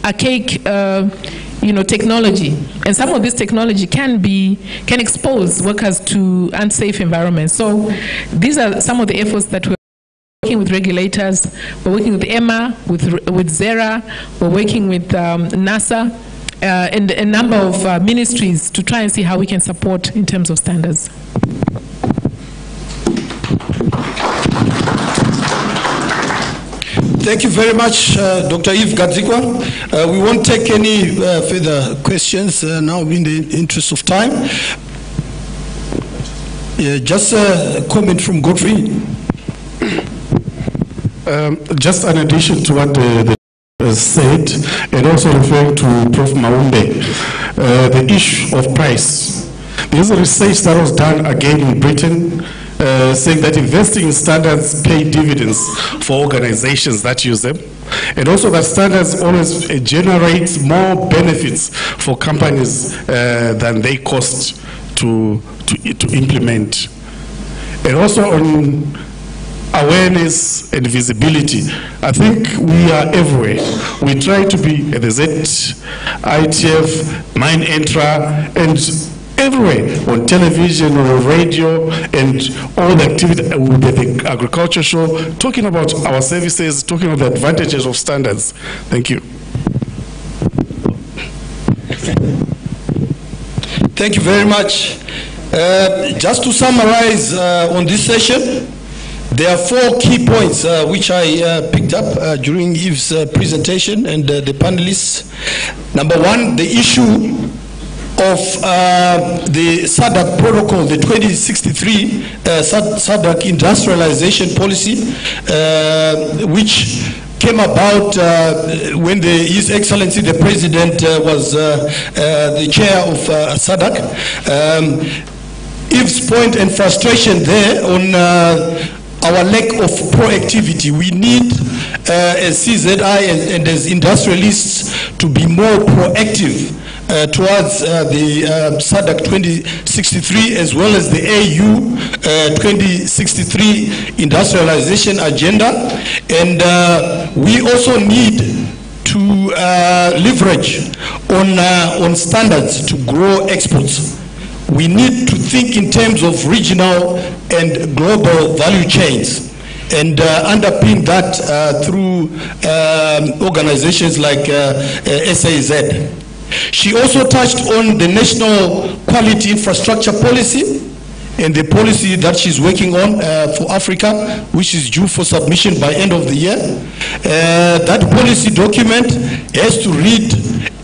archaic technology, and some of this technology can expose workers to unsafe environments. So these are some of the efforts that we're working with regulators. We're working with EMA, with ZERA, we're working with NASA, and a number of ministries to try and see how we can support in terms of standards. Thank you very much, Dr. Eve Gadzikwa. We won't take any further questions now in the interest of time. Just a comment from Godfrey. Just an addition to what the said, and also referring to Prof. Maumbe, the issue of price. There's a research that was done again in Britain, saying that investing in standards pay dividends for organizations that use them, and also that standards always generate more benefits for companies than they cost to implement. And also on awareness and visibility, I think we are everywhere. We try to be at the Z, ITF, MineEntra, and everywhere, on television, on radio, and all the activity with the agriculture show, talking about our services, talking about the advantages of standards. Thank you. Thank you very much. Just to summarize on this session, there are 4 key points which I picked up during Eve's presentation and the panelists. Number 1, the issue of the SADC protocol, the 2063 SADC industrialization policy, which came about when His Excellency the President was the chair of SADC. Eve's point and frustration there on our lack of proactivity. We need, as CZI and as industrialists, to be more proactive towards the SADC 2063 as well as the AU 2063 industrialization agenda. And we also need to leverage on standards to grow exports. We need to think in terms of regional and global value chains, and underpin that through organizations like SAZ. She also touched on the National Quality Infrastructure Policy and the policy that she's working on for Africa, which is due for submission by end of the year. That policy document has to read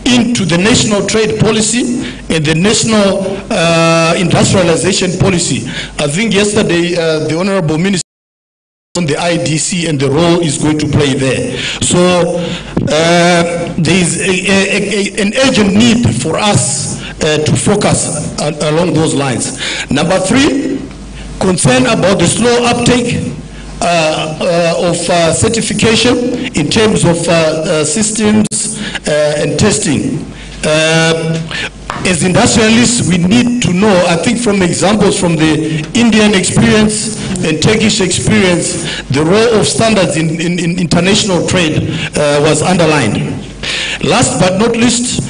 into the national trade policy and the national industrialization policy. I think yesterday the Honorable Minister on the IDC and the role is going to play there. So there is an urgent need for us to focus along those lines. Number 3, concern about the slow uptake of certification in terms of systems and testing. As industrialists, we need to know, I think from examples from the Indian experience and Turkish experience, the role of standards in international trade was underlined. Last but not least,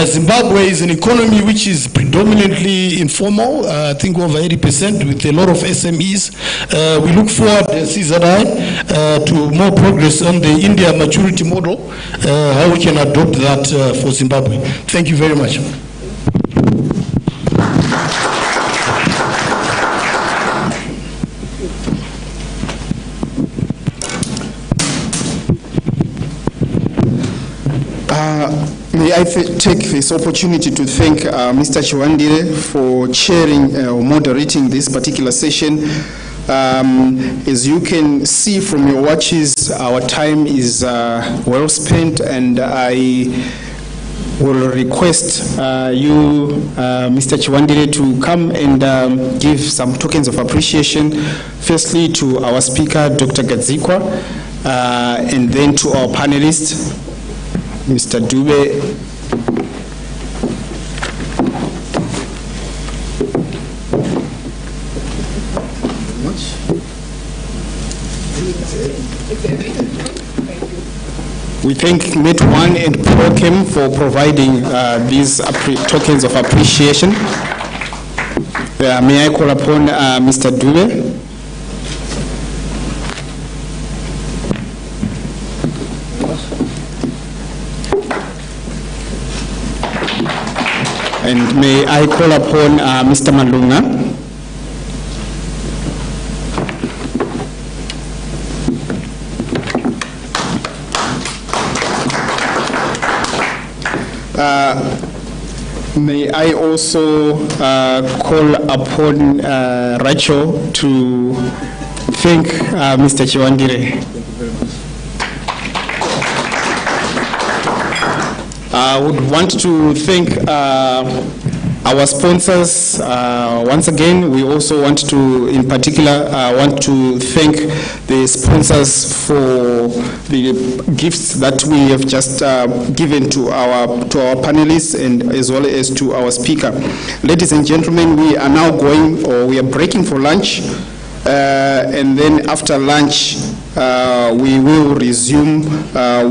Zimbabwe is an economy which is predominantly informal, I think over 80% with a lot of SMEs. We look forward, CZI, to more progress on the India maturity model, how we can adopt that for Zimbabwe. Thank you very much. May I take this opportunity to thank Mr. Chiwandire for chairing or moderating this particular session. As you can see from your watches, our time is well spent, and I will request you, Mr. Chiwandire, to come and give some tokens of appreciation, firstly to our speaker, Dr. Gadzikwa, and then to our panelists, Mr. Dube. We thank Net1 and Prochem for providing these tokens of appreciation. May I call upon Mr. Dube? And may I call upon Mr. Malunga? May I also call upon Rachel to thank Mr. Chiwandire. I would want to thank our sponsors once again. We also want to, in particular, want to thank the sponsors for the gifts that we have just given to our panelists and as well as to our speaker. Ladies and gentlemen, we are now going, or we are breaking for lunch, and then after lunch, we will resume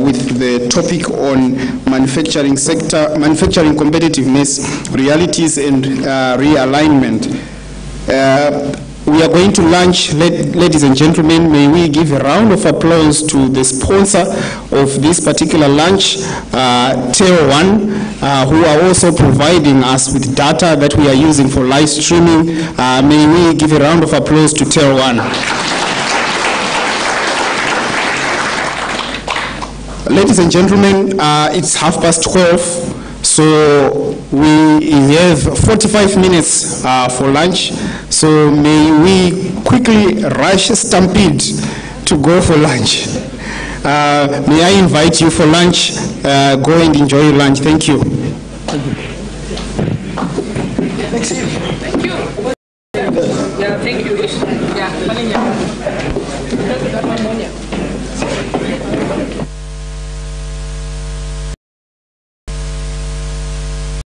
with the topic on manufacturing sector, manufacturing competitiveness, realities and realignment. We are going to lunch, ladies and gentlemen. May we give a round of applause to the sponsor of this particular lunch, TEL1, who are also providing us with data that we are using for live streaming. May we give a round of applause to TEL1. Ladies and gentlemen, it's 12:30, so we have 45 minutes for lunch. So may we quickly rush stampede to go for lunch. May I invite you for lunch? Go and enjoy your lunch. Thank you. Thank you. Yeah, thank you.